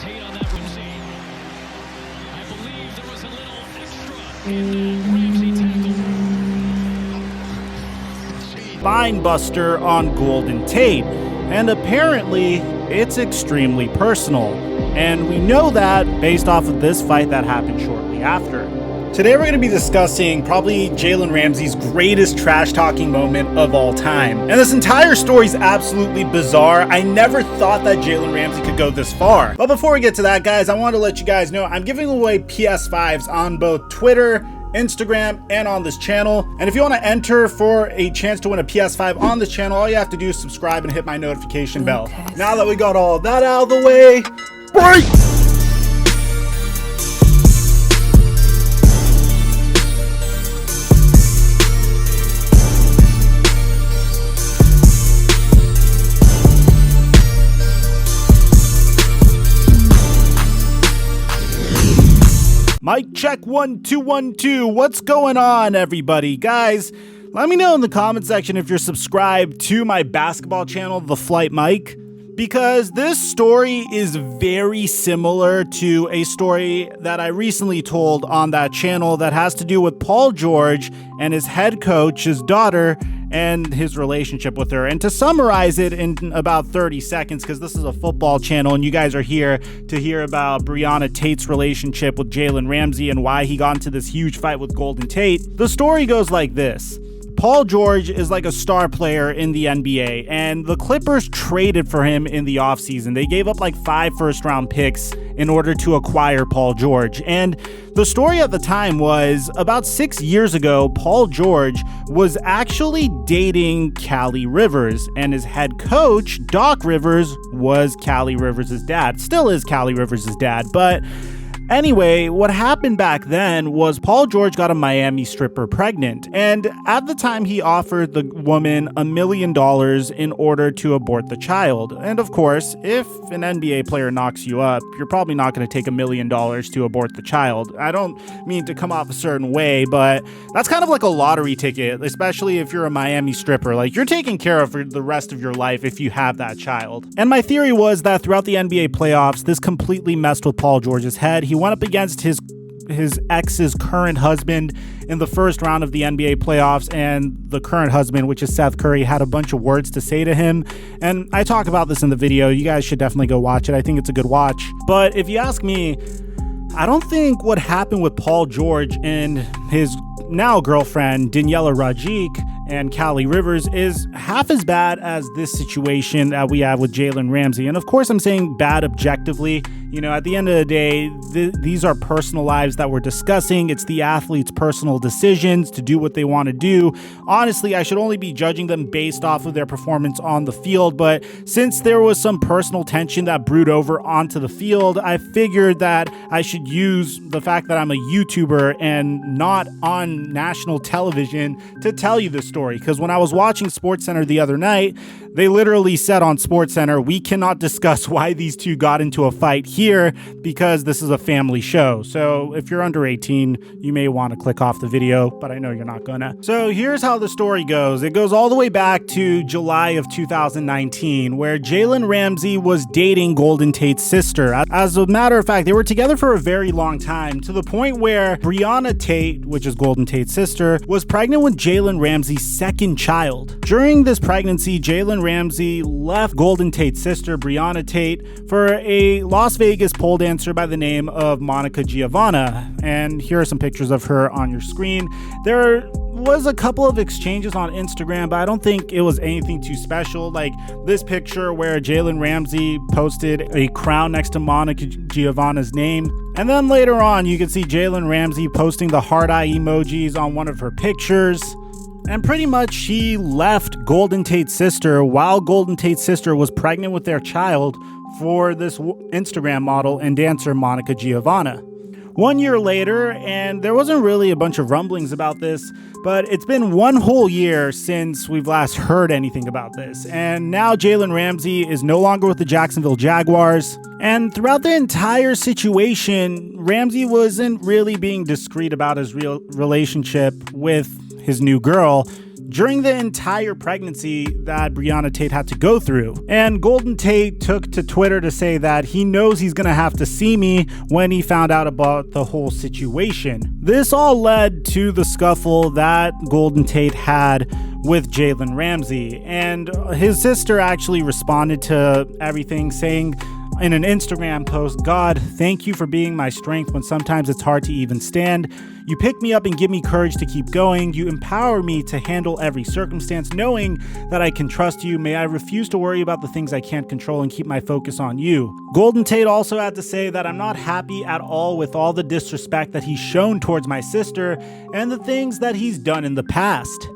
Tate on that Ramsey. I believe there was a little extra in that Ramsey tackle. Line buster on Golden Tate, and apparently it's extremely personal, and we know that based off of this fight that happened shortly after. Today we're going to be discussing probably Jalen Ramsey's greatest trash-talking moment of all time. And this entire story is absolutely bizarre. I never thought that Jalen Ramsey could go this far. But before we get to that, guys, I want to let you guys know I'm giving away PS5s on both Twitter, Instagram, and on this channel. And if you want to enter for a chance to win a PS5 on this channel, all you have to do is subscribe and hit my notification bell. Now that we got all that out of the way, break! Mic check 1 2 1 2. What's going on, everybody? Guys, let me know in the comment section if you're subscribed to my basketball channel, The Flight Mike, because this story is very similar to a story that I recently told on that channel that has to do with Paul George and his head coach, his daughter, and his relationship with her. And to summarize it in about 30 seconds, because this is a football channel and you guys are here to hear about Breonna Tate's relationship with Jalen Ramsey and why he got into this huge fight with Golden Tate, the story goes like this. Paul George is like a star player in the NBA, and the Clippers traded for him in the offseason. They gave up like 5 first-round picks in order to acquire Paul George. And the story at the time was about 6 years ago, Paul George was actually dating Callie Rivers, and his head coach, Doc Rivers, was Callie Rivers' dad. Still is Callie Rivers' dad, but anyway, what happened back then was Paul George got a Miami stripper pregnant, and at the time he offered the woman $1 million in order to abort the child. And of course, if an NBA player knocks you up, you're probably not going to take $1 million to abort the child. I don't mean to come off a certain way, but that's kind of like a lottery ticket, especially if you're a Miami stripper. Like, you're taken care of for the rest of your life if you have that child. And my theory was that throughout the NBA playoffs, this completely messed with Paul George's head. He went up against his ex's current husband in the first round of the NBA playoffs, and the current husband, which is Seth Curry, had a bunch of words to say to him. And I talk about this in the video. You guys should definitely go watch it. I think it's a good watch. But if you ask me, I don't think what happened with Paul George and his now girlfriend, Daniela Rajic, and Callie Rivers is half as bad as this situation that we have with Jalen Ramsey. And of course, I'm saying bad objectively. You know, at the end of the day, these are personal lives that we're discussing. It's the athlete's personal decisions to do what they want to do. Honestly, I should only be judging them based off of their performance on the field. But since there was some personal tension that brewed over onto the field, I figured that I should use the fact that I'm a YouTuber and not on national television to tell you this story. Because when I was watching SportsCenter the other night, they literally said on SportsCenter, we cannot discuss why these two got into a fight here because this is a family show. So if you're under 18, you may want to click off the video, but I know you're not gonna. So here's how the story goes. It goes all the way back to July of 2019, where Jalen Ramsey was dating Golden Tate's sister. As a matter of fact, they were together for a very long time, to the point where Breonna Tate, which is Golden Tate's sister, was pregnant with Jalen Ramsey's second child. During this pregnancy, Jalen Ramsey left Golden Tate's sister, Breonna Tate, for a Las Vegas pole dancer by the name of Monica Giovanna. And here are some pictures of her on your screen. There was a couple of exchanges on Instagram, but I don't think it was anything too special. Like this picture where Jalen Ramsey posted a crown next to Monica Giovanna's name. And then later on, you can see Jalen Ramsey posting the heart eye emojis on one of her pictures. And pretty much she left Golden Tate's sister while Golden Tate's sister was pregnant with their child for this Instagram model and dancer Monica Giovanna. 1 year later, and there wasn't really a bunch of rumblings about this, but it's been 1 whole year since we've last heard anything about this. And now Jalen Ramsey is no longer with the Jacksonville Jaguars. And throughout the entire situation, Ramsey wasn't really being discreet about his real relationship with his new girl. during the entire pregnancy that Breonna Tate had to go through. And Golden Tate took to Twitter to say that he knows he's gonna have to see me when he found out about the whole situation. This all led to the scuffle that Golden Tate had with Jalen Ramsey, and his sister actually responded to everything saying in an Instagram post, "God, thank you for being my strength when sometimes it's hard to even stand. You pick me up and give me courage to keep going. You empower me to handle every circumstance, knowing that I can trust you. May I refuse to worry about the things I can't control and keep my focus on you." Golden Tate also had to say that I'm not happy at all with all the disrespect that he's shown towards my sister and the things that he's done in the past.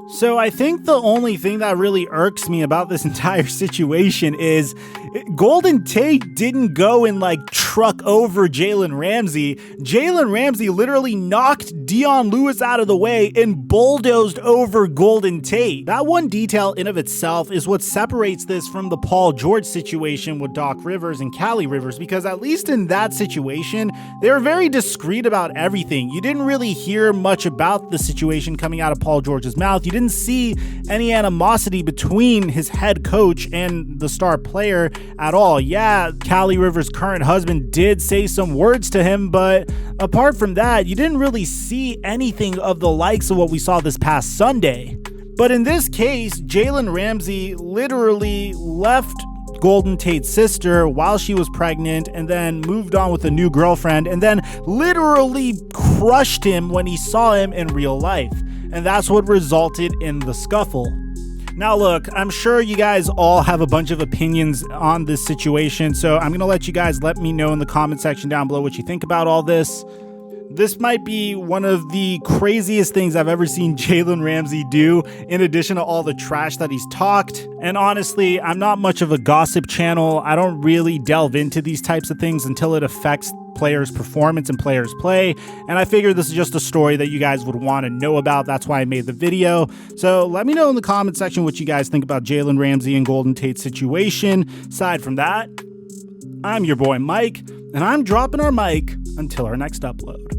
So I think the only thing that really irks me about this entire situation is Golden Tate didn't go and truck over Jalen Ramsey. Jalen Ramsey literally knocked Dion Lewis out of the way and bulldozed over Golden Tate. That one detail in of itself is what separates this from the Paul George situation with Doc Rivers and Callie Rivers, because at least in that situation, they were very discreet about everything. You didn't really hear much about the situation coming out of Paul George's mouth. You didn't see any animosity between his head coach and the star player at all. Yeah, Callie Rivers' current husband did say some words to him, but apart from that, you didn't really see anything of the likes of what we saw this past Sunday. But in this case, Jalen Ramsey literally left Golden Tate's sister while she was pregnant and then moved on with a new girlfriend and then literally crushed him when he saw him in real life. And that's what resulted in the scuffle. Now look, I'm sure you guys all have a bunch of opinions on this situation, so I'm gonna let you guys let me know in the comment section down below what you think about all this. This might be one of the craziest things I've ever seen Jalen Ramsey do, in addition to all the trash that he's talked. And honestly, I'm not much of a gossip channel. I don't really delve into these types of things until it affects players' performance and players' play. And I figured this is just a story that you guys would want to know about. That's why I made the video. So let me know in the comment section what you guys think about Jalen Ramsey and Golden Tate's situation. Aside from that, I'm your boy Mike, and I'm dropping our mic until our next upload.